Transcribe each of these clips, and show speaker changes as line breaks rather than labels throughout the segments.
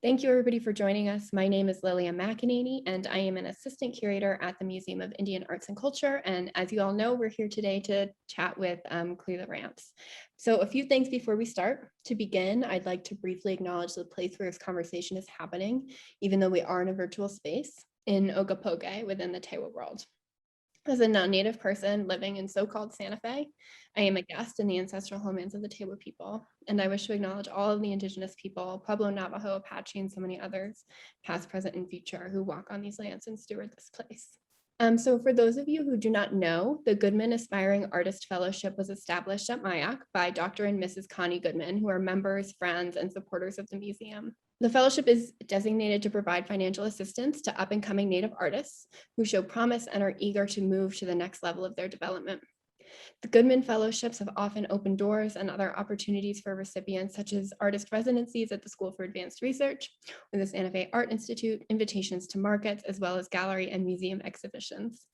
Thank you everybody for joining us. My name is Lilia McEnany and I am an assistant curator at the Museum of Indian Arts and Culture. And as you all know, we're here today to chat with Cree LaRance. So a few things before we start. To begin, I'd like to briefly acknowledge the place where this conversation is happening, even though we are in a virtual space, in Ohkay within the Tewa world. As a non-native person living in so-called Santa Fe, I am a guest in the ancestral homelands of the Tewa people, and I wish to acknowledge all of the indigenous people, Pueblo, Navajo, Apache, and so many others, past, present, and future, who walk on these lands and steward this place. So for those of you who do not know, the Goodman Aspiring Artist Fellowship was established at MIAC by Dr. and Mrs. Connie Goodman, who are members, friends, and supporters of the museum. The fellowship is designated to provide financial assistance to up-and-coming Native artists who show promise and are eager to move to the next level of their development. The Goodman Fellowships have often opened doors and other opportunities for recipients, such as artist residencies at the School for Advanced Research or the Santa Fe Art Institute, invitations to markets, as well as gallery and museum exhibitions.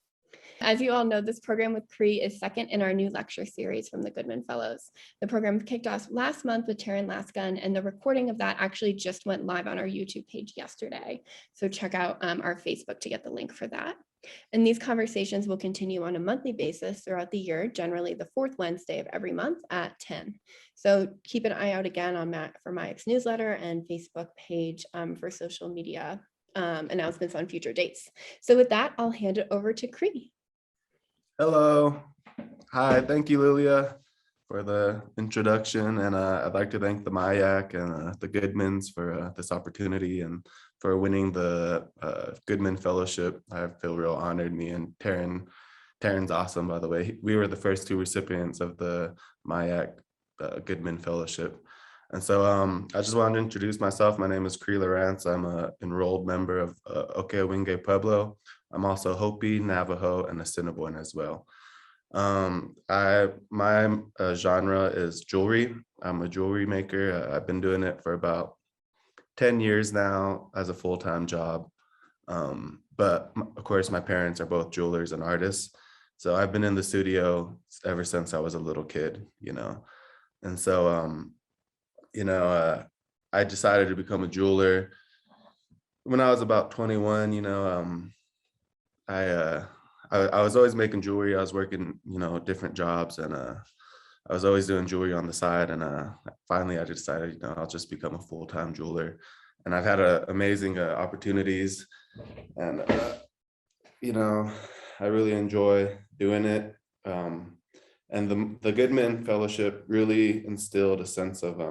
As you all know, this program with Cree is second in our new lecture series from the Goodman Fellows. The program kicked off last month with Taryn Laskin, and the recording of that actually just went live on our YouTube page yesterday. So check out our Facebook to get the link for that. And these conversations will continue on a monthly basis throughout the year, generally the fourth Wednesday of every month at 10. So keep an eye out again on for MIAC's newsletter and Facebook page for social media announcements on future dates. So with that, I'll hand it over to Cree.
Hello. Hi, thank you, Lilia, for the introduction. And I'd like to thank the MIAC and the Goodmans for this opportunity and for winning the Goodman Fellowship. I feel real honored. Me and Taryn's awesome, by the way. We were the first two recipients of the MIAC Goodman Fellowship. And so I just wanted to introduce myself. My name is Cree LaRance. I'm an enrolled member of Ohkay Owingeh Pueblo. I'm also Hopi, Navajo, and Assiniboine as well. My genre is jewelry. I'm a jewelry maker. I've been doing it for about 10 years now as a full-time job. But of course, my parents are both jewelers and artists. So I've been in the studio ever since I was a little kid, you know. And so, I decided to become a jeweler when I was about 21, you know. I was always making jewelry. I was working, different jobs, and I was always doing jewelry on the side. And finally, I decided, I'll just become a full-time jeweler. And I've had amazing opportunities, and I really enjoy doing it. And the Goodman Fellowship really instilled a sense of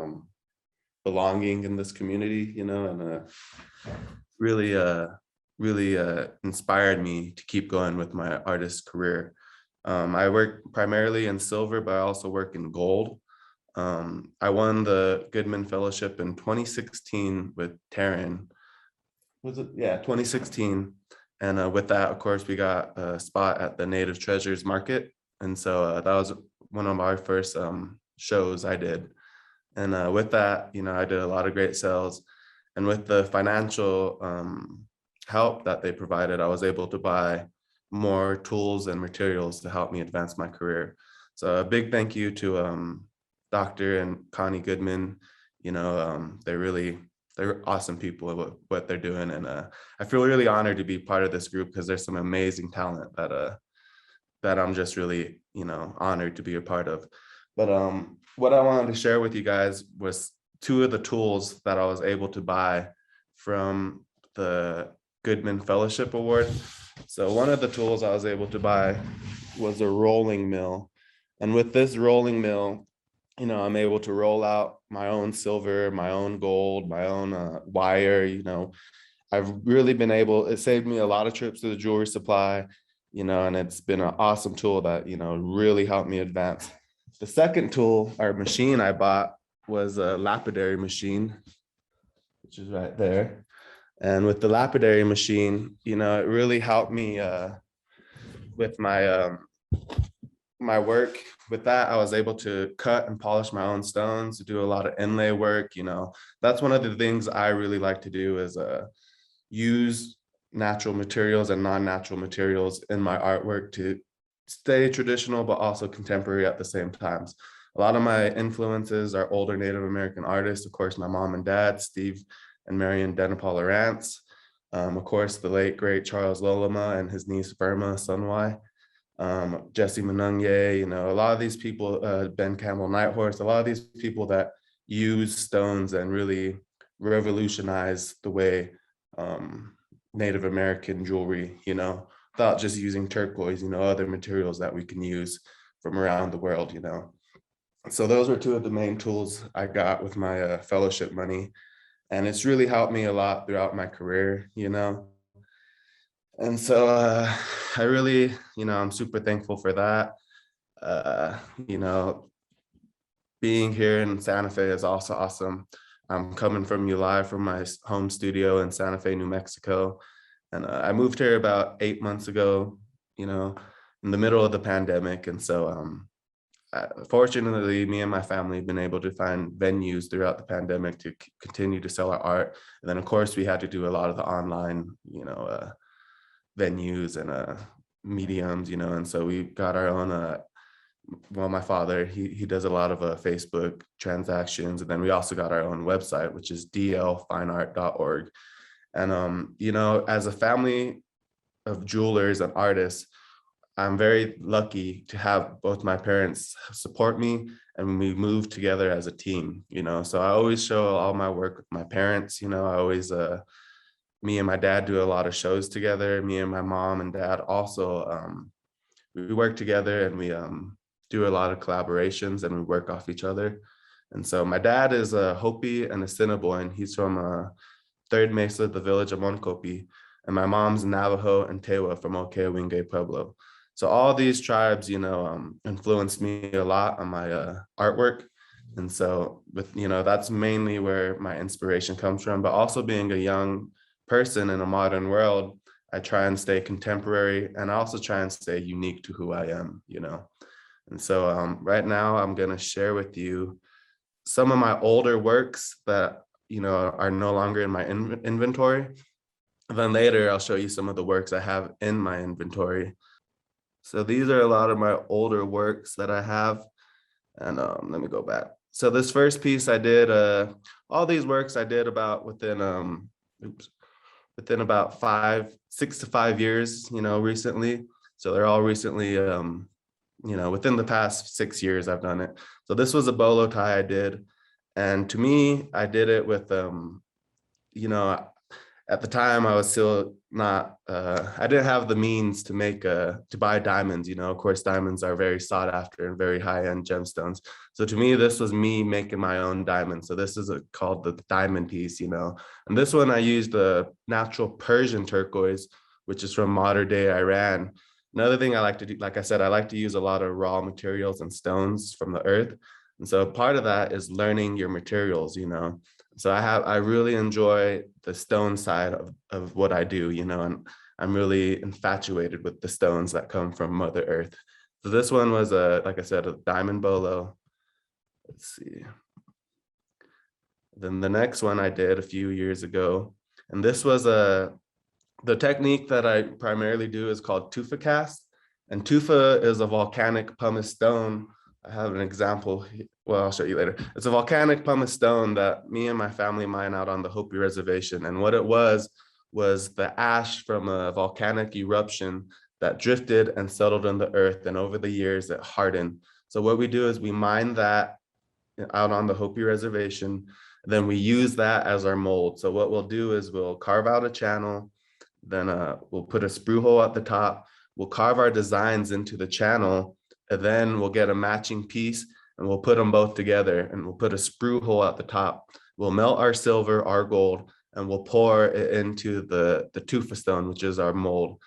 belonging in this community, and really inspired me to keep going with my artist career. I work primarily in silver, but I also work in gold. I won the Goodman Fellowship in 2016 with Taryn. Was it? Yeah, 2016. And with that, of course, we got a spot at the Native Treasures Market. And so that was one of my first shows I did. And with that, I did a lot of great sales. And with the financial help that they provided, I was able to buy more tools and materials to help me advance my career. So a big thank you to Dr. and Connie Goodman. They're awesome people at what they're doing. And I feel really honored to be part of this group because there's some amazing talent that I'm just really, honored to be a part of. But what I wanted to share with you guys was two of the tools that I was able to buy from the Goodman Fellowship Award. So one of the tools I was able to buy was a rolling mill. And with this rolling mill, I'm able to roll out my own silver, my own gold, my own wire. I've really been able, it saved me a lot of trips to the jewelry supply, and it's been an awesome tool that, really helped me advance. The second tool or machine I bought was a lapidary machine, which is right there. And with the lapidary machine, it really helped me with my my work. With that, I was able to cut and polish my own stones, to do a lot of inlay work. That's one of the things I really like to do is use natural materials and non-natural materials in my artwork to stay traditional, but also contemporary at the same time. A lot of my influences are older Native American artists. Of course, my mom and dad, Steve and Marian Denipah LaRance. Of course, the late great Charles Loloma and his niece Burma Sunwai. Jesse Manunye, a lot of these people, Ben Campbell Nighthorse, a lot of these people that use stones and really revolutionize the way Native American jewelry, without just using turquoise, other materials that we can use from around the world, So those were two of the main tools I got with my fellowship money. And it's really helped me a lot throughout my career, And so I really, I'm super thankful for that. You know, being here in Santa Fe is also awesome. I'm coming from you live from my home studio in Santa Fe, New Mexico. And I moved here about 8 months ago, in the middle of the pandemic. And so fortunately, me and my family have been able to find venues throughout the pandemic to continue to sell our art. And then, of course, we had to do a lot of the online, venues and mediums, and so we got our own, my father, he does a lot of Facebook transactions. And then we also got our own website, which is dlfineart.org. And, as a family of jewelers and artists, I'm very lucky to have both my parents support me, and we move together as a team, so I always show all my work with my parents. I always, me and my dad do a lot of shows together. Me and my mom and dad also, we work together, and we do a lot of collaborations, and we work off each other. And so my dad is a Hopi and Assiniboine. He's from Third Mesa, the village of Montcopi, and my mom's Navajo and Tewa from Ohkay Owingeh Pueblo. So all these tribes, influenced me a lot on my artwork. And so that's mainly where my inspiration comes from. But also being a young person in a modern world, I try and stay contemporary, and I also try and stay unique to who I am, And so right now I'm going to share with you some of my older works that, are no longer in my inventory. And then later I'll show you some of the works I have in my inventory. So these are a lot of my older works that I have. And let me go back. So this first piece I did, all these works I did about within about 6 to 5 years, recently. So they're all recently, within the past 6 years I've done it. So this was a bolo tie I did. And to me, I did it with, at the time I was still not, I didn't have the means to buy diamonds, of course, diamonds are very sought after and very high-end gemstones. So to me, this was me making my own diamond. So this is called the diamond piece, and this one I used the natural Persian turquoise, which is from modern day Iran. Another thing I like to do, like I said, I like to use a lot of raw materials and stones from the earth. And so part of that is learning your materials, So I really enjoy the stone side of what I do, and I'm really infatuated with the stones that come from Mother Earth. So this one was like I said, a diamond bolo. Let's see. Then the next one I did a few years ago, and this was the technique that I primarily do is called tufa cast. And tufa is a volcanic pumice stone. I have an example. Well, I'll show you later. It's a volcanic pumice stone that me and my family mine out on the Hopi reservation. And what it was the ash from a volcanic eruption that drifted and settled in the earth. And over the years, it hardened. So what we do is we mine that out on the Hopi reservation. Then we use that as our mold. So what we'll do is we'll carve out a channel. Then we'll put a sprue hole at the top. We'll carve our designs into the channel. And then we'll get a matching piece, and we'll put them both together, and we'll put a sprue hole at the top. We'll melt our silver, our gold, and we'll pour it into the tufa stone, which is our mold.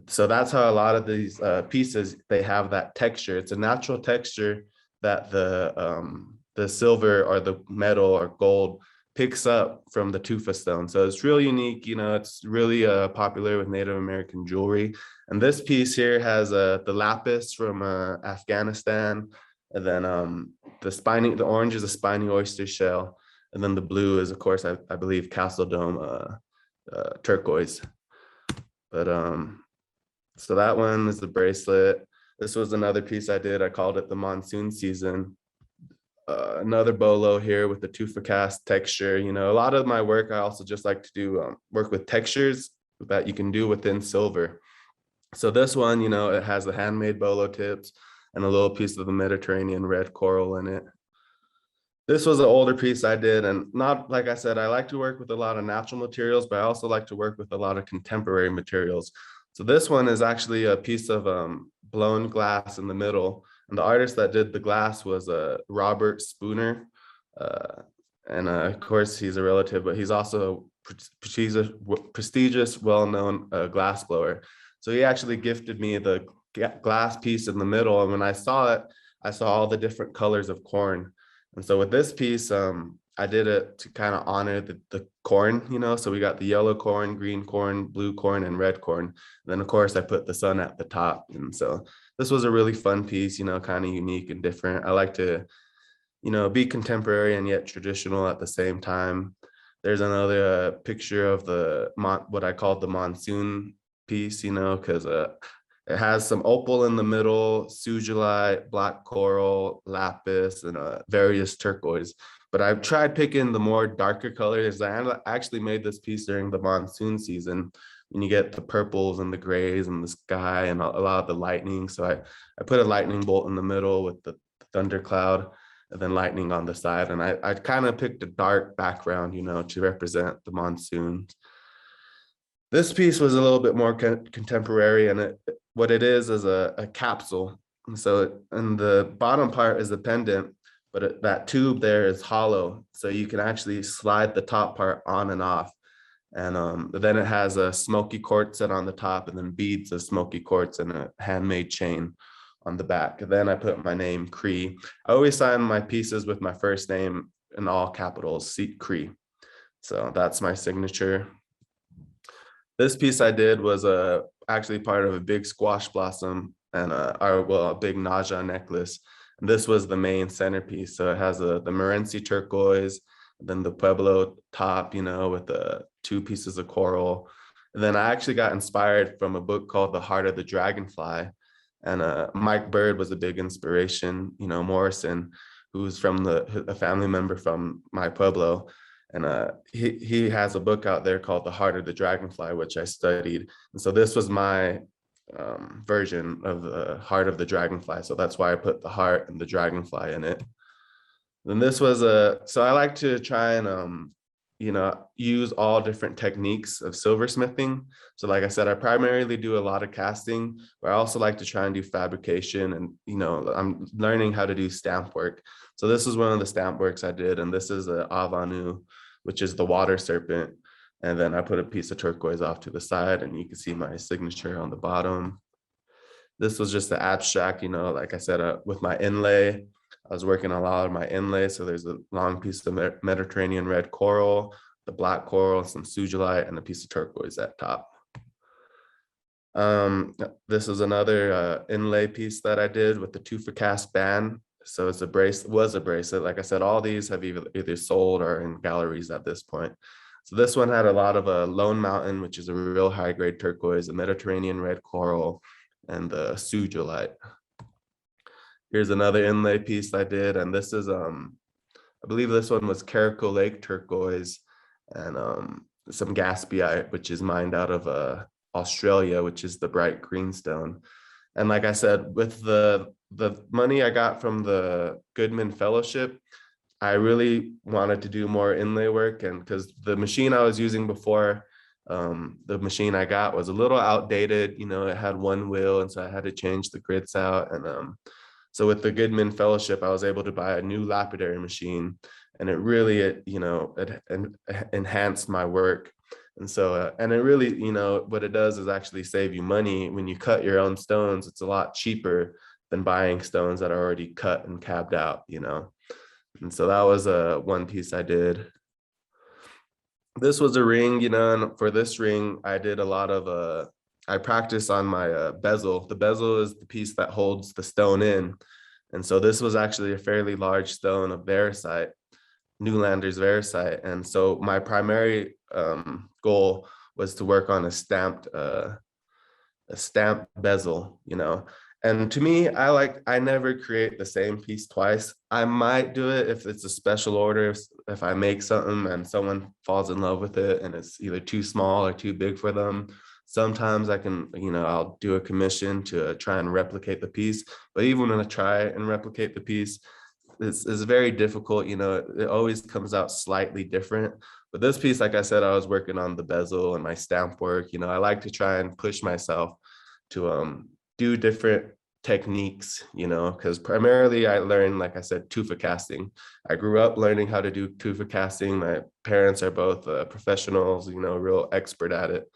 So that's how a lot of these pieces, they have that texture. It's a natural texture that the silver or the metal or gold picks up from the tufa stone. So it's really unique, it's really popular with Native American jewelry. And this piece here has the lapis from Afghanistan. And then the orange is a spiny oyster shell. And then the blue is, of course, I believe Castle Dome turquoise. But so that one is the bracelet. This was another piece I did. I called it the monsoon season. another bolo here with the tufa cast texture. You know, a lot of my work, I also just like to do work with textures that you can do within silver. So this one, you know, it has the handmade bolo tips and a little piece of the Mediterranean red coral in it. This was an older piece I did, and not, like I said, I like to work with a lot of natural materials, but I also like to work with a lot of contemporary materials. So this one is actually a piece of blown glass in the middle, and the artist that did the glass was Robert Spooner. Uh, and of course, he's a relative, but he's also a prestigious, well-known glass blower. So he actually gifted me the glass piece in the middle, and when I saw it, I saw all the different colors of corn. And so with this piece, I did it to kind of honor the corn, you know, so we got the yellow corn, green corn, blue corn, and red corn. And then of course I put the sun at the top. And so this was a really fun piece, you know, kind of unique and different. I like to, you know, be contemporary and yet traditional at the same time. There's another picture of what I call the monsoon piece, you know, because it has some opal in the middle, sugilite, black coral, lapis, and various turquoise. But I've tried picking the more darker colors. I actually made this piece during the monsoon season when you get the purples and the grays and the sky and a lot of the lightning. So I put a lightning bolt in the middle with the thundercloud and then lightning on the side. And I kind of picked a dark background, you know, to represent the monsoons. This piece was a little bit more contemporary, and what it is a capsule. And so in the bottom part is a pendant, but that tube there is hollow. So you can actually slide the top part on and off. And then it has a smoky quartz set on the top and then beads of smoky quartz and a handmade chain on the back. And then I put my name, Cree. I always sign my pieces with my first name in all capitals, Cree. So that's my signature. This piece I did was actually part of a big squash blossom and a big Naja necklace. And this was the main centerpiece. So it has the Morenci turquoise, then the Pueblo top, you know, with the 2 pieces of coral. And then I actually got inspired from a book called The Heart of the Dragonfly. And Mike Bird was a big inspiration, you know, Morrison, who's from a family member from my Pueblo. And he has a book out there called The Heart of the Dragonfly, which I studied. And so this was my version of the Heart of the Dragonfly. So that's why I put the heart and the dragonfly in it. Then this was so I like to try and, you know, use all different techniques of silversmithing. So like I said, I primarily do a lot of casting, but I also like to try and do fabrication, and, you know, I'm learning how to do stamp work. So this is one of the stamp works I did, and this is a Avanu, which is the water serpent. And then I put a piece of turquoise off to the side, and you can see my signature on the bottom. This was just the abstract, you know, like I said, with my inlay. I was working on a lot of my inlay. So there's a long piece of Mediterranean red coral, the black coral, some sugilite, and a piece of turquoise at top. This is another inlay piece that I did with the tufa cast band. So it's a bracelet. Like I said, all these have either sold or in galleries at this point. So this one had a lot of Lone Mountain, which is a real high grade turquoise, the Mediterranean red coral, and the sugilite. Here's another inlay piece I did, and this is I believe this one was Carrico Lake turquoise and some gaspiite, which is mined out of Australia, which is the bright green stone. And like I said, with the money I got from the Goodman Fellowship, I really wanted to do more inlay work, and because the machine I was using before, the machine I got was a little outdated. You know, it had one wheel, and so I had to change the grids out. And so with the Goodman Fellowship, I was able to buy a new lapidary machine, and it really, you know, it enhanced my work. And so, and it really, you know, what it does is actually save you money. When you cut your own stones, it's a lot cheaper than buying stones that are already cut and cabbed out, you know. And so that was one piece I did. This was a ring, you know, and for this ring, I did a lot of, I practiced on my bezel. The bezel is the piece that holds the stone in. And so this was actually a fairly large stone of variscite, Newlander's variscite. And so my primary goal was to work on a stamped bezel, you know. And to me, I never create the same piece twice. I might do it if it's a special order, if I make something and someone falls in love with it and it's either too small or too big for them. Sometimes I can, I'll do a commission to try and replicate the piece. But even when I try and replicate the piece, it's very difficult. It always comes out slightly different. But this piece, like I said, I was working on the bezel and my stamp work. I like to try and push myself to do different techniques, because primarily I learned, like I said, tufa casting. I grew up learning how to do tufa casting. My parents are both professionals, real expert at it.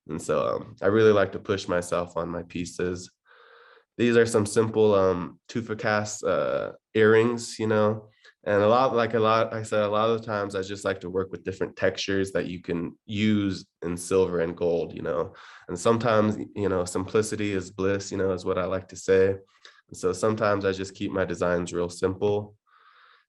And so I really like to push myself on my pieces. These are some simple tufa cast earrings, and I said, a lot of the times I just like to work with different textures that you can use in silver and gold, and sometimes, simplicity is bliss, is what I like to say. And so sometimes I just keep my designs real simple.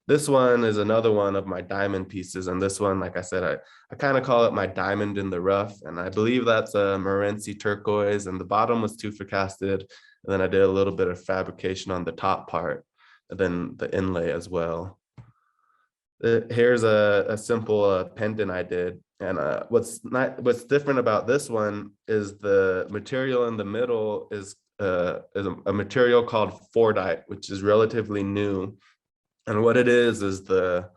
This one is another one of my diamond pieces. And this one, like I said, I kind of call it my diamond in the rough. And I believe that's a Morenci turquoise, and the bottom was tufa casted. And then I did a little bit of fabrication on the top part, and then the inlay as well. Here's a simple pendant I did. And what's different about this one is the material in the middle is a material called fordite, which is relatively new. And what it is the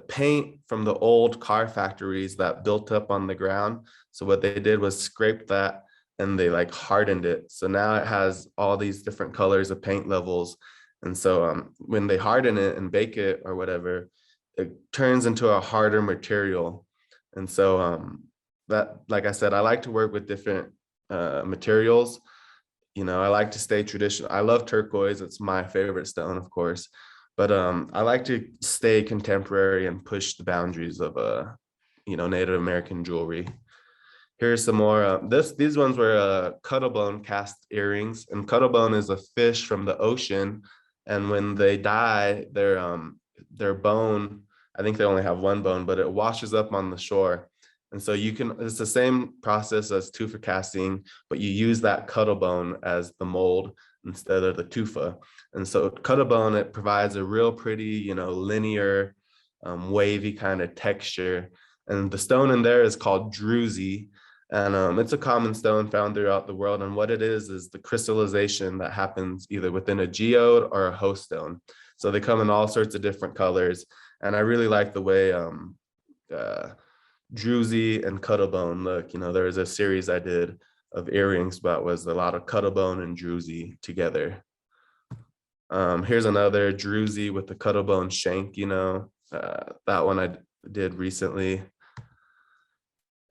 paint from the old car factories that built up on the ground. So what they did was scrape that and they like hardened it. So now it has all these different colors of paint levels. And so when they harden it and bake it or whatever, it turns into a harder material. And so that, like I said, I like to work with different materials. I like to stay traditional. I love turquoise. It's my favorite stone, of course. But I like to stay contemporary and push the boundaries of Native American jewelry. Here's some more. These ones were cuttlebone cast earrings, and cuttlebone is a fish from the ocean, and when they die, their bone, I think they only have one bone, but it washes up on the shore. And so it's the same process as tufa casting, but you use that cuttlebone as the mold instead of the tufa. And so cuttlebone, it provides a real pretty, linear, wavy kind of texture. And the stone in there is called druzy. And it's a common stone found throughout the world. And what it is the crystallization that happens either within a geode or a host stone. So they come in all sorts of different colors. And I really like the way druzy and cuttlebone look. There was a series I did of earrings, but was a lot of cuttlebone and druzy together. Here's another druzy with the cuttlebone shank, that one I did recently.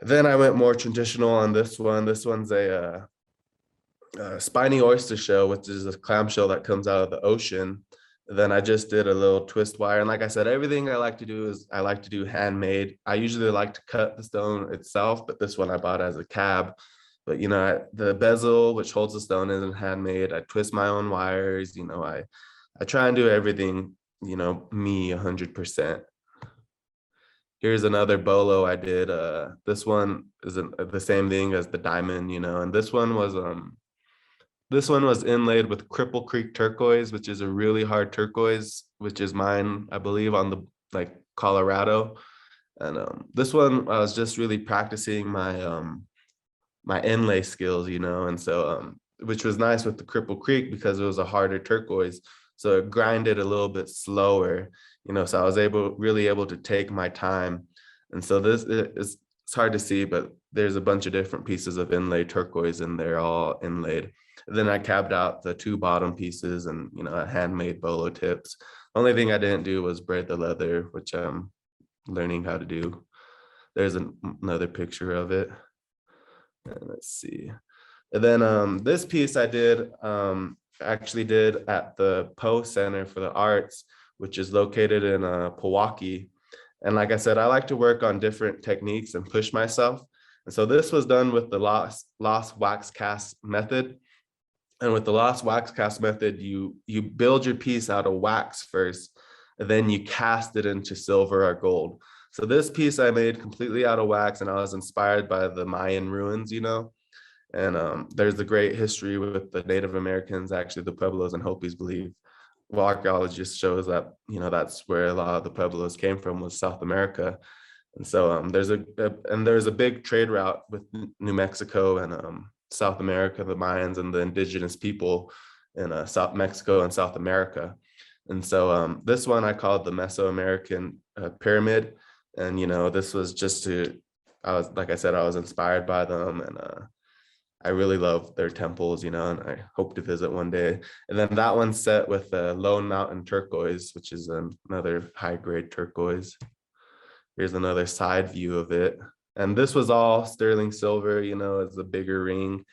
Then I went more traditional on this one. This one's a spiny oyster shell, which is a clamshell that comes out of the ocean. Then I just did a little twist wire. And like I said, everything I like to do is I like to do handmade. I usually like to cut the stone itself, but this one I bought as a cab. But, the bezel, which holds the stone, isn't handmade. I twist my own wires. I try and do everything, me 100%. Here's another bolo I did. This one is the same thing as the diamond, and this one was inlaid with Cripple Creek turquoise, which is a really hard turquoise, which is mine, I believe, on the Colorado. And this one I was just really practicing my inlay skills, and so which was nice with the Cripple Creek because it was a harder turquoise, so it grinded a little bit slower, so I was really able to take my time. And so it's hard to see, but there's a bunch of different pieces of inlaid turquoise and they're all inlaid. And then I cabbed out the two bottom pieces and handmade bolo tips. The only thing I didn't do was braid the leather, which I'm learning how to do. There's another picture of it. And let's see. And then this piece I did actually did at the Poe Center for the Arts, which is located in Pewaukee. And like I said, I like to work on different techniques and push myself. And so this was done with the lost wax cast method. And with the lost wax cast method, you build your piece out of wax first, and then you cast it into silver or gold. So this piece I made completely out of wax, and I was inspired by the Mayan ruins, And there's a great history with the Native Americans. Actually, the Pueblos and Hopis believe, well, archaeologists shows that, that's where a lot of the Pueblos came from, was South America. And so there's a big trade route with New Mexico and South America, the Mayans and the indigenous people in South Mexico and South America. And so this one I called the Mesoamerican pyramid. And, this was just like I said, I was inspired by them, and I really love their temples, and I hope to visit one day. And then that one's set with Lone Mountain turquoise, which is another high grade turquoise. Here's another side view of it. And this was all sterling silver, it's a bigger ring,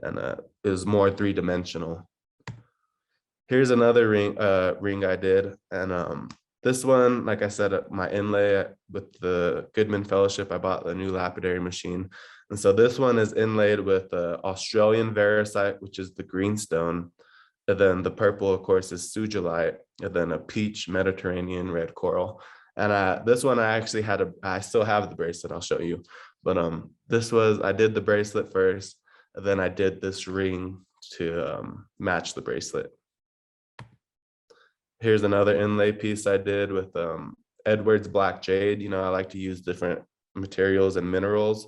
and it was more three-dimensional. Here's another ring I did. And this one, like I said, my inlay with the Goodman Fellowship, I bought the new lapidary machine. And so this one is inlaid with Australian varisite, which is the greenstone. And then the purple, of course, is sugilite, and then a peach Mediterranean red coral. And this one I still have the bracelet, I'll show you. But I did the bracelet first, and then I did this ring to match the bracelet. Here's another inlay piece I did with Edwards black jade. I like to use different materials and minerals.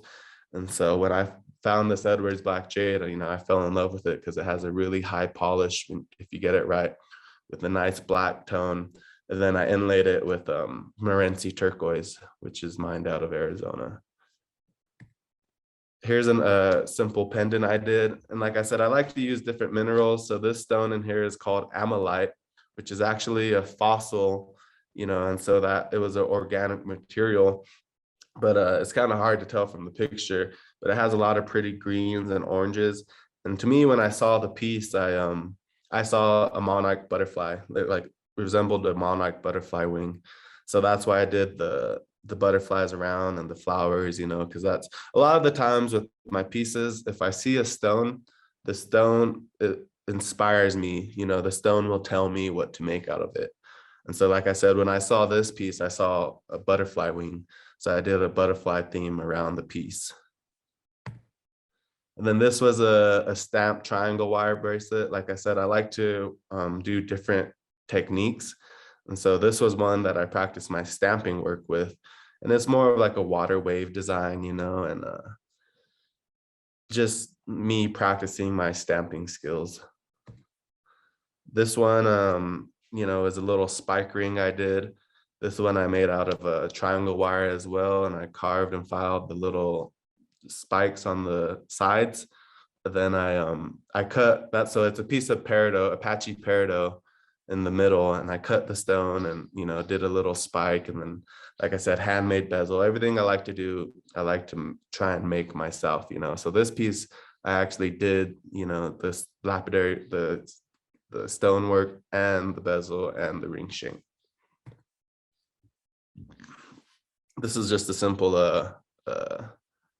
And so when I found this Edwards black jade, I fell in love with it because it has a really high polish, if you get it right, with a nice black tone. And then I inlaid it with Morenci turquoise, which is mined out of Arizona. Here's a simple pendant I did. And like I said, I like to use different minerals. So this stone in here is called amylite, which is actually a fossil, and so that it was an organic material. But it's kind of hard to tell from the picture, but it has a lot of pretty greens and oranges. And to me, when I saw the piece, I saw a monarch butterfly. It like resembled a monarch butterfly wing. So that's why I did the butterflies around and the flowers, because that's a lot of the times with my pieces, if I see a stone, the stone, it inspires me, the stone will tell me what to make out of it. And so, like I said, when I saw this piece, I saw a butterfly wing. So I did a butterfly theme around the piece. And then this was a stamped triangle wire bracelet. Like I said, I like to do different techniques. And so this was one that I practiced my stamping work with. And it's more of like a water wave design, and just me practicing my stamping skills. This one, is a little spike ring I did. This one I made out of a triangle wire as well, and I carved and filed the little spikes on the sides. But then I cut that, so it's a piece of peridot, Apache peridot in the middle, and I cut the stone and did a little spike, and then, like I said, handmade bezel. Everything I like to do, I like to try and make myself. So this piece I actually did, this lapidary, the stonework and the bezel and the ring shank. This is just a simple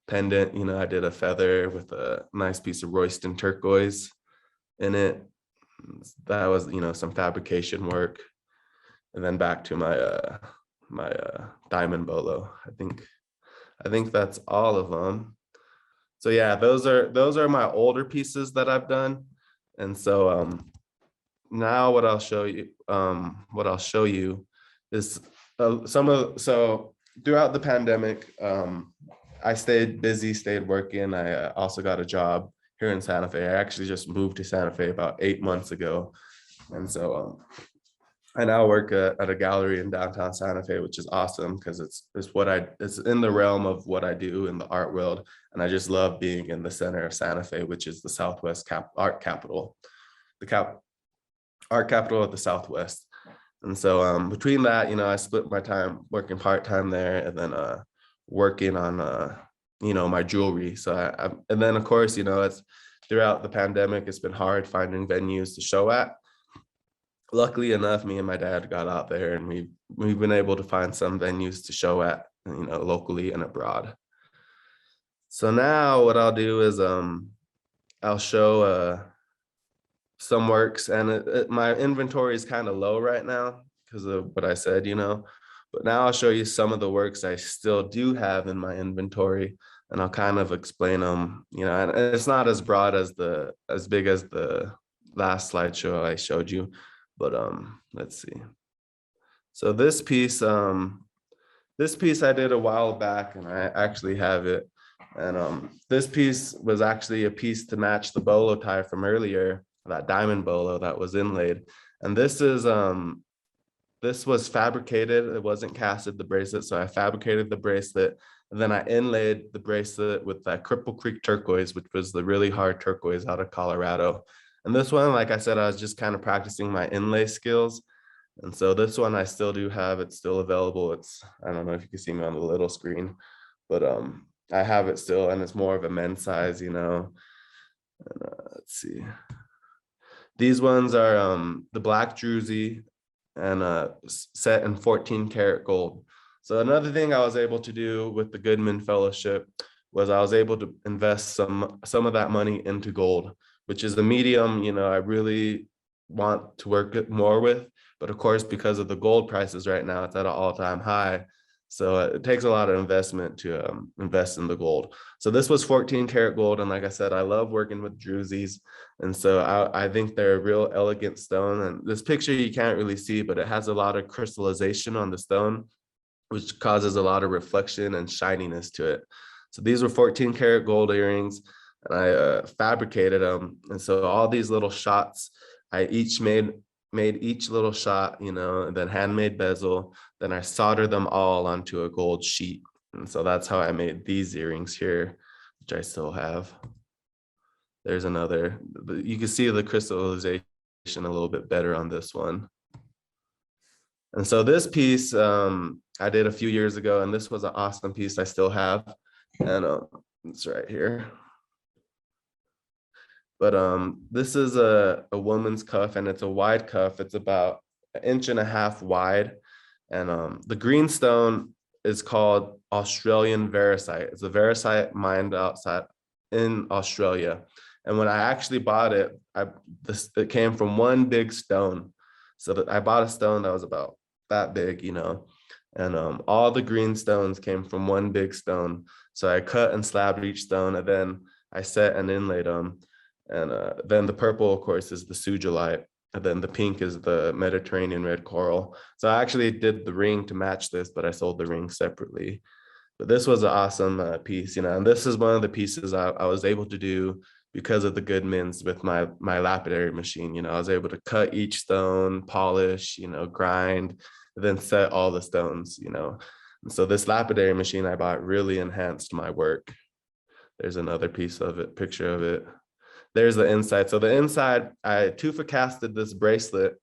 pendant. I did a feather with a nice piece of Royston turquoise in it. That was, some fabrication work. And then back to my diamond bolo. I think that's all of them. So yeah, those are my older pieces that I've done. And so now what I'll show you is so throughout the pandemic, I stayed busy, stayed working. I also got a job here in Santa Fe. I actually just moved to Santa Fe about 8 months ago. And so I now work at a gallery in downtown Santa Fe, which is awesome because it's in the realm of what I do in the art world. And I just love being in the center of Santa Fe, which is the Southwest art capital, art capital of the Southwest. And so between that, I split my time working part-time there and then working on, my jewelry. So and then of course, it's throughout the pandemic, it's been hard finding venues to show at. Luckily enough, me and my dad got out there and we've been able to find some venues to show at, locally and abroad. So now what I'll do is I'll show some works, and my inventory is kind of low right now because of what I said, but now I'll show you some of the works I still do have in my inventory and I'll kind of explain them, and it's not as broad as big as the last slideshow I showed you, but let's see. So this piece I did a while back, and I actually have it. And this piece was actually a piece to match the bolo tie from earlier, that diamond bolo that was inlaid. And this was fabricated. It wasn't casted, the bracelet. So I fabricated the bracelet, and then I inlaid the bracelet with that Cripple Creek turquoise, which was the really hard turquoise out of Colorado. And this one, like I said, I was just kind of practicing my inlay skills. And so this one I still do have. It's still available. I don't know if you can see me on the little screen, but I have it still, and it's more of a men's size, And, let's see. These ones are the black druzy and set in 14 karat gold. So another thing I was able to do with the Goodman Fellowship was I was able to invest some of that money into gold, which is the medium, I really want to work more with. But of course, because of the gold prices right now, it's at an all-time high. So it takes a lot of investment to invest in the gold. So this was 14 karat gold. And like I said, I love working with druzes. And so I think they're a real elegant stone. And this picture you can't really see, but it has a lot of crystallization on the stone, which causes a lot of reflection and shininess to it. So these were 14 karat gold earrings, and I fabricated them. And so all these little shots, I each made each little shot, and then handmade bezel. Then I soldered them all onto a gold sheet. And so that's how I made these earrings here, which I still have. There's another, you can see the crystallization a little bit better on this one. And so this piece I did a few years ago, and this was an awesome piece I still have. And it's right here. But this is a woman's cuff, and it's a wide cuff. It's about 1.5 inches wide. And the green stone is called Australian varicite. It's a varicite mined outside in Australia. And when I actually bought it, it came from one big stone. So that I bought a stone that was about that big, and all the green stones came from one big stone. So I cut and slabbed each stone, and then I set and inlaid them. And then the purple, of course, is the sugilite. And then the pink is the Mediterranean red coral. So I actually did the ring to match this, but I sold the ring separately. But this was an awesome piece, and this is one of the pieces I was able to do because of the Goodmans with my lapidary machine. I was able to cut each stone, polish, grind, and then set all the stones, And so this lapidary machine I bought really enhanced my work. There's another piece of it, picture of it. There's the inside. So the inside, I tufa casted this bracelet,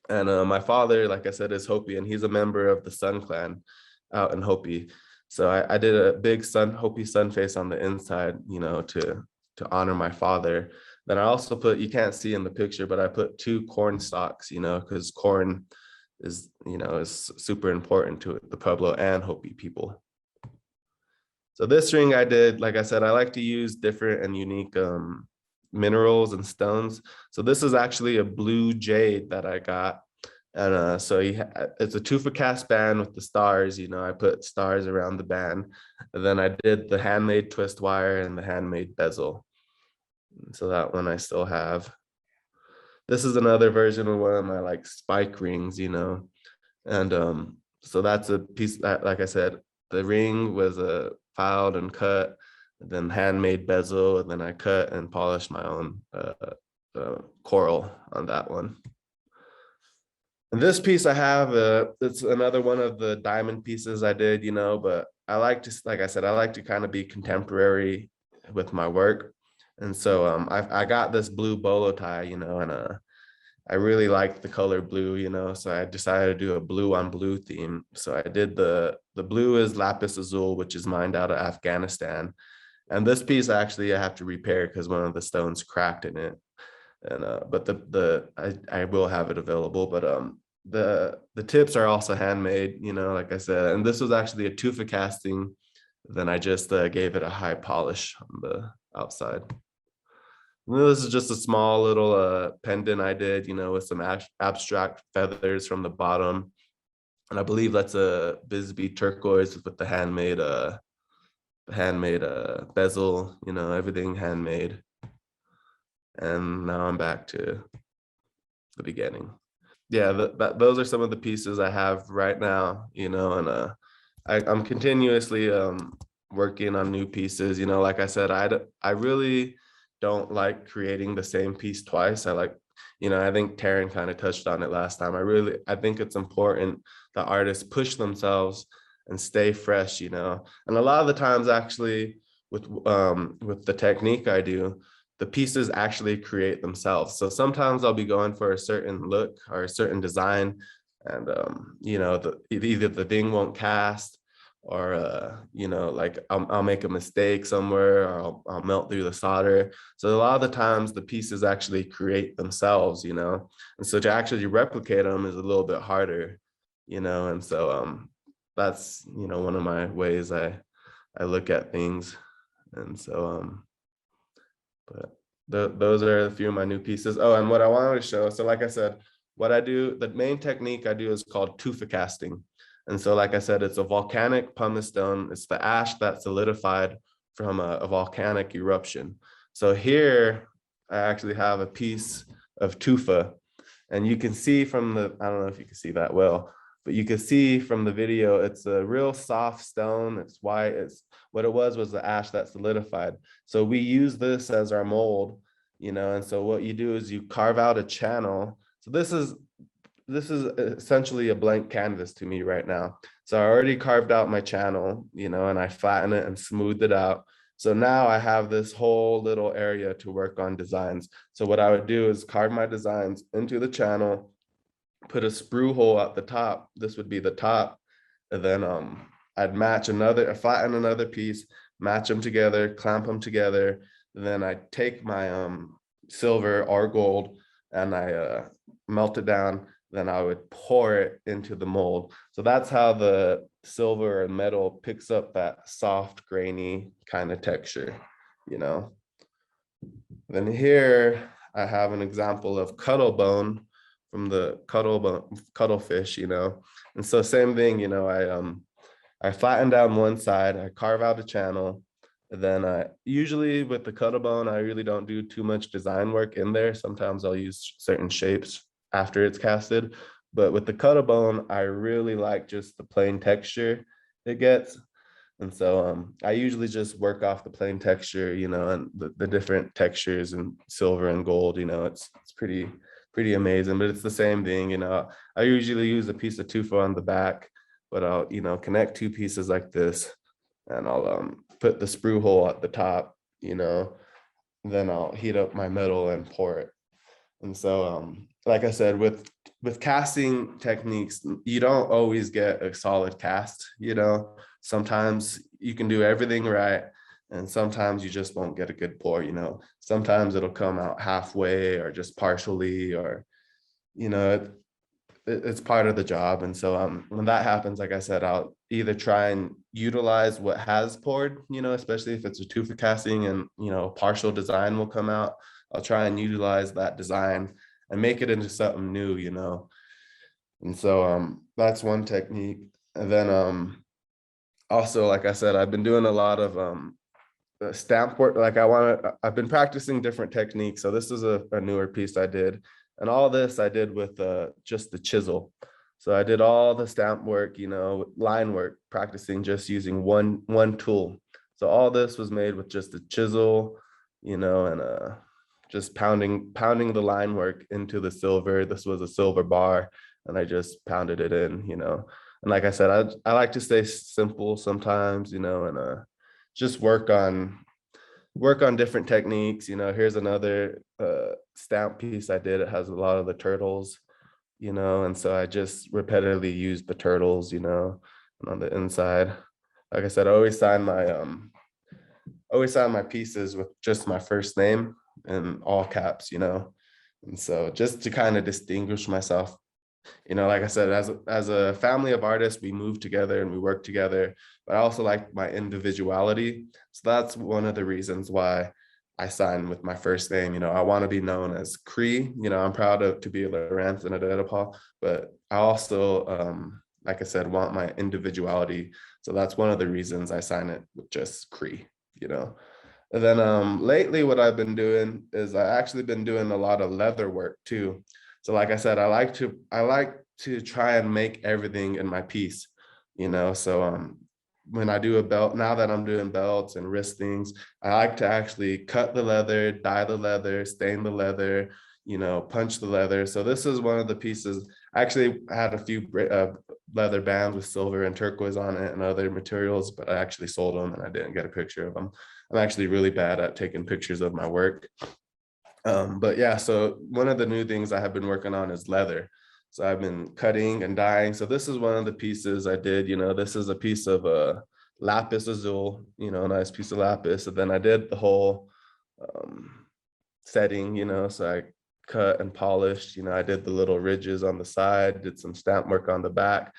and my father, like I said, is Hopi, and he's a member of the Sun Clan out in Hopi. So I did a big Hopi sun face on the inside, to honor my father. Then I also put, you can't see in the picture, but I put 2 corn stalks, because corn is super important to the Pueblo and Hopi people. So this ring I did, like I said, I like to use different and unique minerals and stones. So this is actually a blue jade that I got. And so it's a tufa cast band with the stars, I put stars around the band. And then I did the handmade twist wire and the handmade bezel. So that one I still have. This is another version of one of my spike rings, And so that's a piece that, like I said, the ring was filed and cut, and then handmade bezel, and then I cut and polished my own coral on that one. And this piece I have, it's another one of the diamond pieces I did, but I like to, like I said, I like to kind of be contemporary with my work. And so I got this blue bolo tie, and I really liked the color blue, so I decided to do a blue on blue theme. So I did the blue is lapis azul, which is mined out of Afghanistan. And this piece actually I have to repair because one of the stones cracked in it. And but I will have it available. But the tips are also handmade, like I said. And this was actually a tufa casting. Then I just gave it a high polish on the outside. This is just a small little pendant I did, with some abstract feathers from the bottom. And I believe that's a Bisbee turquoise with the handmade handmade bezel, you know, everything handmade. And now I'm back to the beginning. Yeah, those are some of the pieces I have right now, you know, and I'm continuously working on new pieces. You know, like I said, I really don't like creating the same piece twice. I like, you know, I think Taryn kind of touched on it last time. I think it's important that artists push themselves and stay fresh, you know. And a lot of the times actually with the technique I do, the pieces actually create themselves. So sometimes I'll be going for a certain look or a certain design, and you know, either the thing won't cast, or you know, like I'll make a mistake somewhere, or I'll melt through the solder. So a lot of the times the pieces actually create themselves, you know, and so to actually replicate them is a little bit harder, you know, and so that's, you know, one of my ways I look at things, and so but those are a few of my new pieces. Oh, and what I wanted to show, so like I said, what I do, the main technique I do is called tufa casting. And so like I said, it's a volcanic pumice stone. It's the ash that solidified from a volcanic eruption. So here I actually have a piece of tufa, and you can see from the, I don't know if you can see that well, but you can see from the video, it's a real soft stone. It's white. It's what it was the ash that solidified. So we use this as our mold, you know, and so what you do is you carve out a channel. So this is essentially a blank canvas to me right now. So I already carved out my channel, you know, and I flatten it and smoothed it out. So now I have this whole little area to work on designs. So what I would do is carve my designs into the channel, put a sprue hole at the top. This would be the top. And then I'd flatten another piece, match them together, clamp them together. And then I take my silver or gold and I melt it down. Then I would pour it into the mold. So that's how the silver and metal picks up that soft, grainy kind of texture, you know. Then here I have an example of cuttlebone from the cuttlefish, you know. And so same thing, you know, I flatten down one side, I carve out a channel, and then I usually with the cuttlebone, I really don't do too much design work in there. Sometimes I'll use certain shapes after it's casted, but with the cuttlebone, I really like just the plain texture it gets. And so I usually just work off the plain texture, you know, and the different textures and silver and gold, you know, it's pretty amazing, but it's the same thing, you know. I usually use a piece of tufa on the back, but I'll, you know, connect two pieces like this, and I'll put the sprue hole at the top, you know, then I'll heat up my metal and pour it. And so like I said, with casting techniques, you don't always get a solid cast, you know. Sometimes you can do everything right, and sometimes you just won't get a good pour, you know. Sometimes it'll come out halfway or just partially, or, you know, it's part of the job. And so when that happens, like I said, I'll either try and utilize what has poured, you know, especially if it's a tufa casting and, you know, partial design will come out. I'll try and utilize that design and make it into something new, you know. And so that's one technique. And then also, like I said, I've been doing a lot of stamp work. Like I've been practicing different techniques. So this is a newer piece I did. And all this I did with just the chisel. So I did all the stamp work, you know, line work, practicing just using one tool. So all this was made with just a chisel, you know, and just pounding the line work into the silver. This was a silver bar, and I just pounded it in, you know. And like I said, I like to stay simple sometimes, you know, and just work on different techniques. You know, here's another stamp piece I did. It has a lot of the turtles, you know, and so I just repetitively used the turtles, you know, and on the inside, like I said, I always sign my pieces with just my first name in all caps, you know. And so just to kind of distinguish myself, you know, like I said, as a family of artists, we move together and we work together, but I also like my individuality. So that's one of the reasons why I sign with my first name. You know, I want to be known as Cree. You know, I'm proud to be a LaRance and a Denipah, but I also, like I said, want my individuality. So that's one of the reasons I sign it with just Cree, you know. And then lately what I've been doing is I actually been doing a lot of leather work too. So like I said, I like to try and make everything in my piece, you know. So when I do a belt, now that I'm doing belts and wrist things, I like to actually cut the leather, dye the leather, stain the leather, you know, punch the leather. So this is one of the pieces. I actually had a few leather bands with silver and turquoise on it and other materials, but I actually sold them and I didn't get a picture of them. I'm actually really bad at taking pictures of my work. But yeah, so one of the new things I have been working on is leather. So I've been cutting and dyeing. So this is one of the pieces I did, you know, this is a piece of lapis azul, you know, a nice piece of lapis. And then I did the whole setting, you know, so I cut and polished, you know, I did the little ridges on the side, did some stamp work on the back.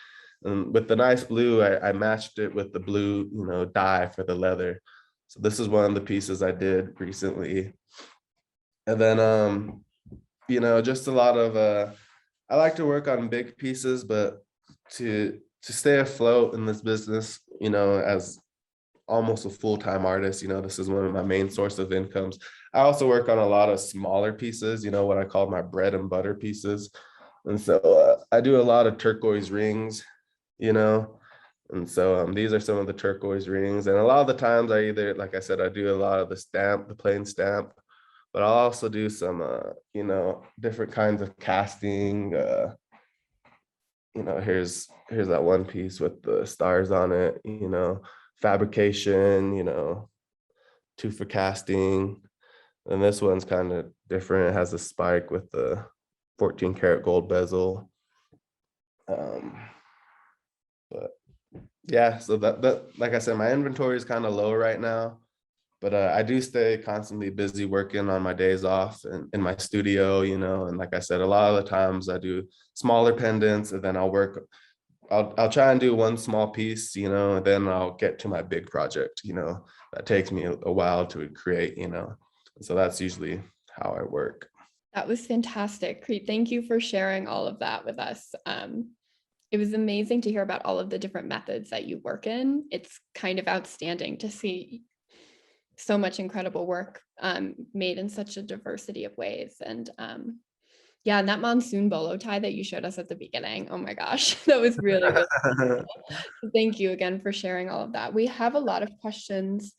And with the nice blue, I matched it with the blue, you know, dye for the leather. So this is one of the pieces I did recently. And then, you know, just a lot of, I like to work on big pieces, but to stay afloat in this business, you know, as almost a full-time artist, you know, this is one of my main source of incomes. I also work on a lot of smaller pieces, you know, what I call my bread and butter pieces. And so I do a lot of turquoise rings, you know, and so these are some of the turquoise rings. And a lot of the times I either, like I said, I do a lot of the stamp, the plain stamp, but I'll also do some, you know, different kinds of casting. You know, here's that one piece with the stars on it, you know, fabrication, you know, two for casting. And this one's kind of different. It has a spike with the 14 karat gold bezel. But yeah, so that like I said, my inventory is kind of low right now, but I do stay constantly busy working on my days off and in my studio, you know. And like I said, a lot of the times I do smaller pendants, and then I'll try and do one small piece, you know, and then I'll get to my big project, you know, that takes me a while to create, you know. So that's usually how I work.
That was fantastic, Cree. Thank you for sharing all of that with us. It was amazing to hear about all of the different methods that you work in. It's kind of outstanding to see so much incredible work made in such a diversity of ways. And yeah, and that monsoon bolo tie that you showed us at the beginning, oh my gosh, that was really, really cool. Thank you again for sharing all of that. We have a lot of questions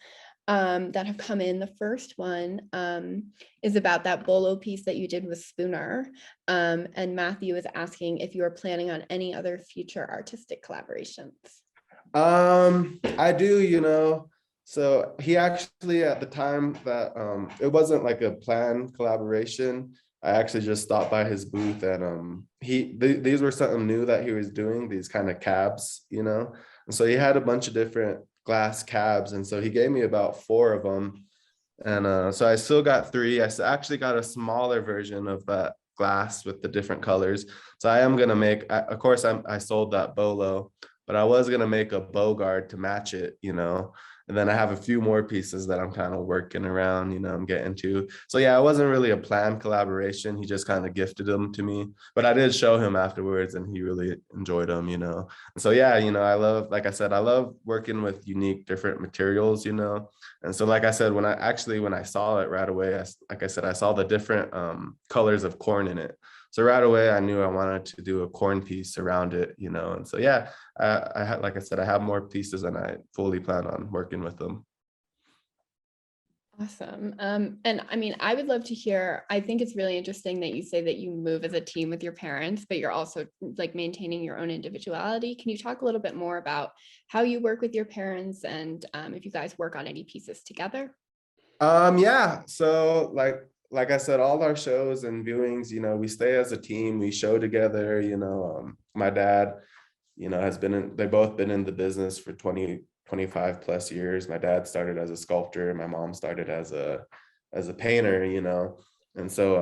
that have come in. The first one is about that bolo piece that you did with Spooner. And Matthew is asking if you are planning on any other future artistic collaborations.
I do, you know. So he actually, at the time that it wasn't like a planned collaboration, I actually just stopped by his booth, and these were something new that he was doing, these kind of cabs, you know. And so he had a bunch of different glass cabs, and so he gave me about 4 of them. And so I still got 3. I actually got a smaller version of that glass with the different colors. So I am gonna make, of course, I sold that bolo, but I was gonna make a bow guard to match it, you know. And then I have a few more pieces that I'm kind of working around, you know, I'm getting to. So yeah, it wasn't really a planned collaboration. He just kind of gifted them to me, but I did show him afterwards and he really enjoyed them, you know. And so yeah, you know, I love, like I said, I love working with unique, different materials, you know. And so, like I said, when I saw it right away, like I said, I saw the different colors of corn in it. So right away, I knew I wanted to do a corn piece around it, you know. And so, yeah, I had, like I said, I have more pieces and I fully plan on working with them.
Awesome. And I mean, I would love to hear, I think it's really interesting that you say that you move as a team with your parents, but you're also like maintaining your own individuality. Can you talk a little bit more about how you work with your parents and if you guys work on any pieces together?
Yeah. So like I said, all our shows and viewings, you know, we stay as a team, we show together, you know. My dad, you know, they've both been in the business for 25 plus years. My dad started as a sculptor, my mom started as a painter, you know. And so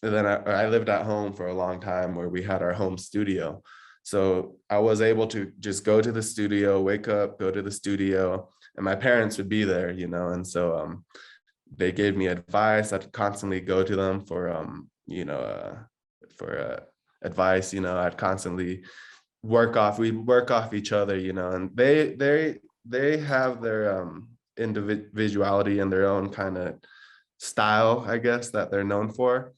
and then I lived at home for a long time where we had our home studio. So I was able to just go to the studio, wake up, go to the studio, and my parents would be there, you know. And so they gave me advice. I'd constantly go to them for you know, for advice, you know. I'd constantly we work off each other, you know, and they have their individuality and their own kind of style, I guess, that they're known for.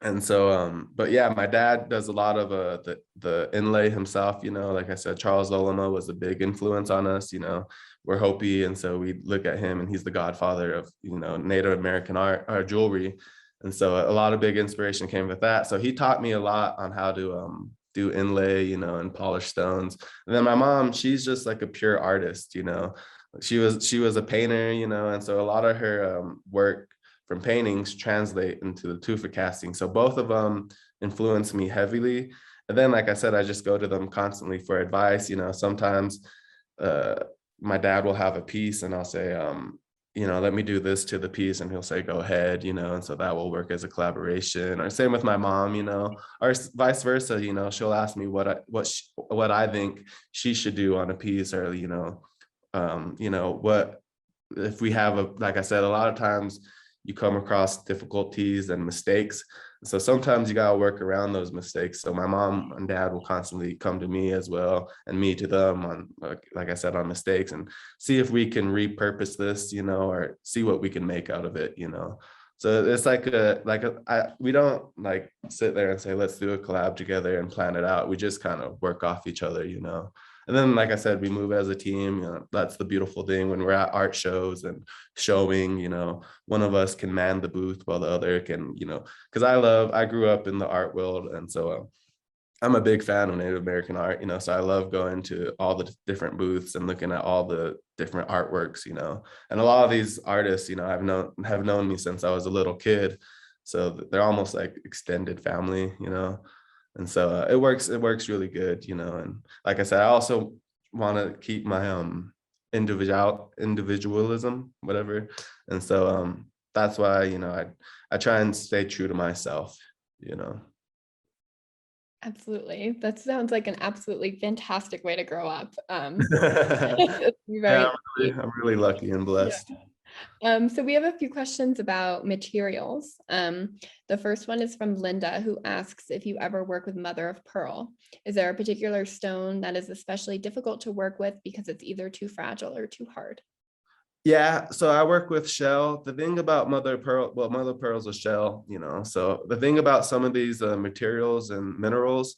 And so but yeah, my dad does a lot of the inlay himself, you know. Like I said, Charles Olema was a big influence on us, you know. We're Hopi, and so we look at him, and he's the godfather of, you know, Native American art or jewelry. And so a lot of big inspiration came with that. So he taught me a lot on how to do inlay, you know, and polish stones. And then my mom, she's just like a pure artist, you know. She was a painter, you know, and so a lot of her work from paintings translate into the tufa casting. So both of them influence me heavily. And then, like I said, I just go to them constantly for advice. You know, sometimes my dad will have a piece and I'll say, you know, let me do this to the piece. And he'll say, go ahead, you know, and so that will work as a collaboration. Or same with my mom, you know, or vice versa, you know, she'll ask me what I think she should do on a piece, or, you know, what if we have like I said, a lot of times you come across difficulties and mistakes. So sometimes you gotta work around those mistakes. So my mom and dad will constantly come to me as well, and me to them on, like I said, on mistakes, and see if we can repurpose this, you know, or see what we can make out of it, you know. So it's we don't like sit there and say, let's do a collab together and plan it out. We just kind of work off each other, you know. And then, like I said, we move as a team. You know, that's the beautiful thing when we're at art shows and showing, you know, one of us can man the booth while the other can, you know, because I grew up in the art world. And so I'm a big fan of Native American art, you know, so I love going to all the different booths and looking at all the different artworks, you know. And a lot of these artists, you know, have known me since I was a little kid. So they're almost like extended family, you know. And so it works really good, you know. And like I said, I also want to keep my individualism, whatever. And so that's why, you know, I try and stay true to myself, you know.
Absolutely. That sounds like an absolutely fantastic way to grow up.
Yeah,
Very lucky.
I'm really lucky and
Yeah.
blessed.
So we have a few questions about materials. The first one is from Linda, who asks if you ever work with mother of pearl. Is there a particular stone that is especially difficult to work with because it's either too fragile or too hard?
Yeah, so I work with shell. The thing about mother of pearl, well, mother of pearl is a shell, you know. So the thing about some of these materials and minerals,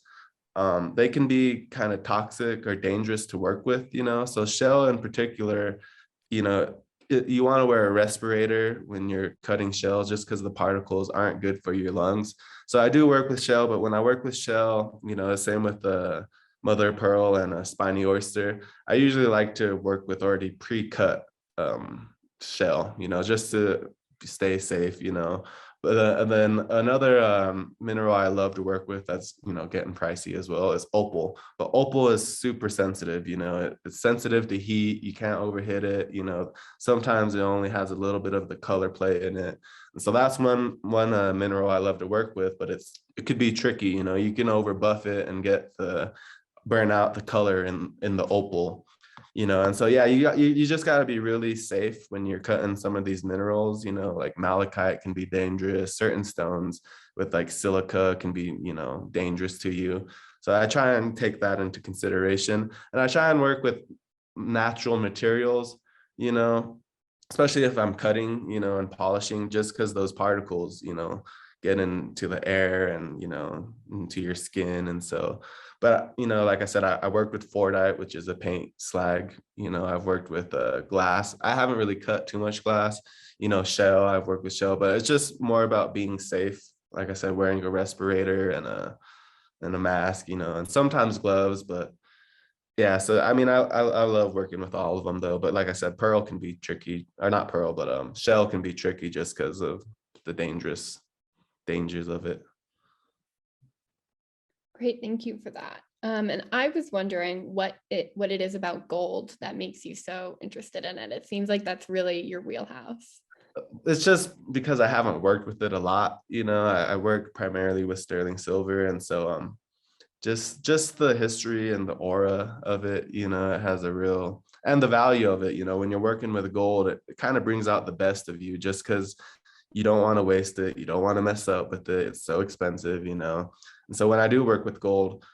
they can be kind of toxic or dangerous to work with, you know. So shell in particular, you know, you want to wear a respirator when you're cutting shells, just because the particles aren't good for your lungs. So I do work with shell, but when I work with shell, you know, same with the mother of pearl and a spiny oyster, I usually like to work with already pre-cut shell, you know, just to stay safe, you know. But and then another mineral I love to work with that's, you know, getting pricey as well is opal. But opal is super sensitive, you know, it's sensitive to heat. You can't overhit it, you know. Sometimes it only has a little bit of the color play in it. And so that's one mineral I love to work with, but it could be tricky, you know. You can over buff it and get the burn out the color in the opal, you know. And so yeah, you just got to be really safe when you're cutting some of these minerals, you know, like malachite can be dangerous. Certain stones with like silica can be, you know, dangerous to you. So I try and take that into consideration, and I try and work with natural materials, you know, especially if I'm cutting, you know, and polishing, just because those particles, you know, get into the air and, you know, into your skin. And so, but, you know, like I said, I worked with Fordite, which is a paint slag. You know, I've worked with glass. I haven't really cut too much glass, you know. Shell, I've worked with shell, but it's just more about being safe. Like I said, wearing a respirator and a mask, you know, and sometimes gloves. But yeah, so I mean, I love working with all of them though. But like I said, pearl can be tricky, or not pearl, but shell can be tricky just because of the dangers of it.
Great, thank you for that. And I was wondering what it is about gold that makes you so interested in it. It seems like that's really your wheelhouse.
It's just because I haven't worked with it a lot, you know. I work primarily with sterling silver, and so just the history and the aura of it, you know, it has a real, and the value of it, you know. When you're working with gold, it kind of brings out the best of you, just because you don't want to waste it, you don't want to mess up with it, it's so expensive, you know. And so when I do work with gold,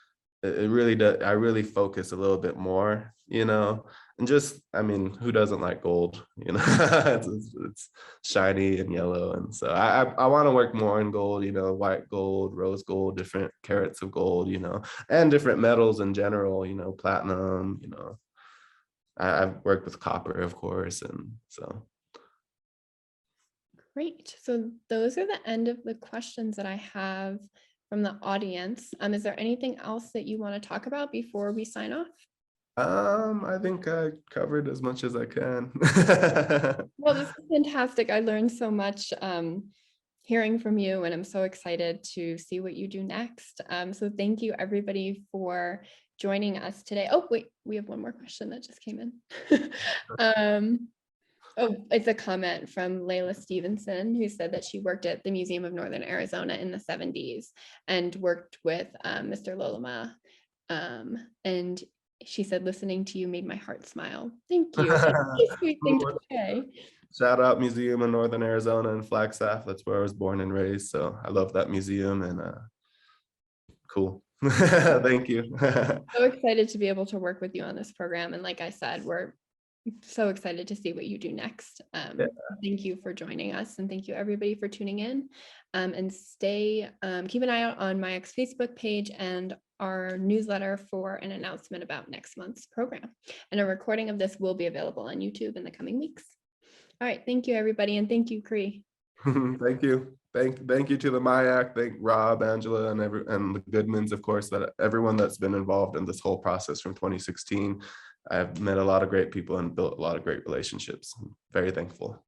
it really does. I really focus a little bit more, you know, and just, I mean, who doesn't like gold, you know? It's shiny and yellow. And so I want to work more in gold, you know, white gold, rose gold, different carats of gold, you know, and different metals in general, you know, platinum, you know. I've worked with copper, of course. And so.
Great. So those are the end of the questions that I have from the audience. Is there anything else that you want to talk about before we sign off?
I think I covered as much as I can.
Well, this is fantastic. I learned so much hearing from you, and I'm so excited to see what you do next. So thank you everybody for joining us today. Oh, wait, we have one more question that just came in. Oh, it's a comment from Layla Stevenson, who said that she worked at the Museum of Northern Arizona in the 70s and worked with Mr. Loloma. And she said, listening to you made my heart smile. Thank you. That's a sweet thing to say.
Shout out Museum in Northern Arizona in Flagstaff. That's where I was born and raised. So I love that museum, and cool. Thank you.
So excited to be able to work with you on this program. And like I said, we're so excited to see what you do next.
Yeah.
Thank you for joining us, and thank you everybody for tuning in. And keep an eye out on MIAC's Facebook page and our newsletter for an announcement about next month's program. And a recording of this will be available on YouTube in the coming weeks. All right, thank you everybody, and thank you, Cree.
Thank you. Thank you to the MIAC. Thank Rob, Angela, and the Goodmans, of course, that everyone that's been involved in this whole process from 2016. I've met a lot of great people and built a lot of great relationships. I'm very thankful.